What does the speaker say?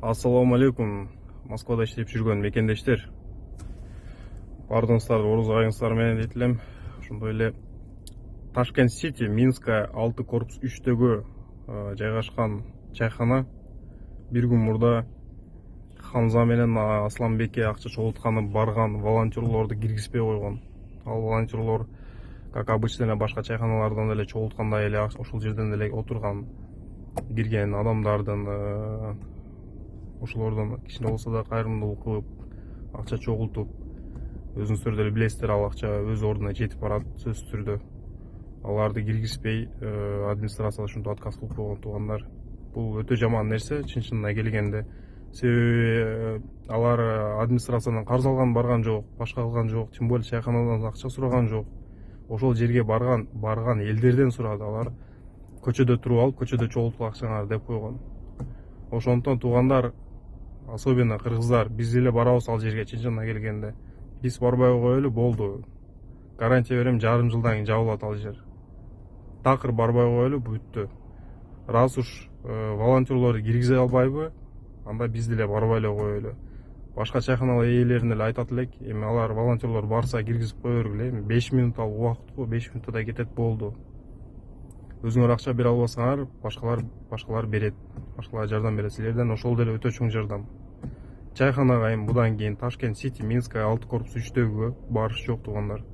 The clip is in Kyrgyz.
Ассаламу алейкум. Москвада иштеп жүргөн мекендештер. Бардыңыздар орус айыңыздар менен дейт элем. Ошондой эле Ташкент Сити, Минска 6 корпус 3-төгө жайгашкан чайхана бир күн мурда Хамза менен Асланбекке акча чогултканы барган волонтерлорду киргизбей койгон. Ал волонтерлор, как обычно эле башка чайханалардан эле чогулткандай эле ошол жерден эле отурган, кирген адамдардын ошолордон кичине болсо да кайрымдуулук кылып, акча чогултуп, өзүңүздөр деле билесиздер, ал акча өз ордуна жетип барат сөзсүз түрдө. Аларды киргизбей администрация ушинтип отказ кылып койгон туугандар. Бул өтө жаман нерсе, чын-чынына келгенде. Себеби алар администрациядан карыз алган барган жок, башка кылган жок, тем более чайханадан акча сураган жок. Ошол жерге барган элдерден сурады. Алар көчөдө туруп алып, көчөдө чогултуп акчаңар деп койгон. Ошондон туугандар, особенно кыргыздар, биз эле барабыз ал жерге, чын-чынына келгенде. Биз барбай коелу болду. Гарантия берем, жарым жылдан кийин жабылат ал жер. Такыр барбай коелу, бүттү. Раз уж волонтерлорду киргизе албайбы, анда биз деле барбай эле коелу. Башка чайханалар ээлерине эле айтат элек, эми алар волонтерлор барса киргизип кое бергиле. Эми 5 минут ал убакыт го, 5 минутта да кетет болду. Өзүңөр акча бере албасаңар, башкалар берет. Башкалар жардам берет. Силерден ошол деле өтө чоң жардам. Чайханага эми будан кийин Ташкент Сити, Минска 6 корпус 3-төгө барыш жок туугандар.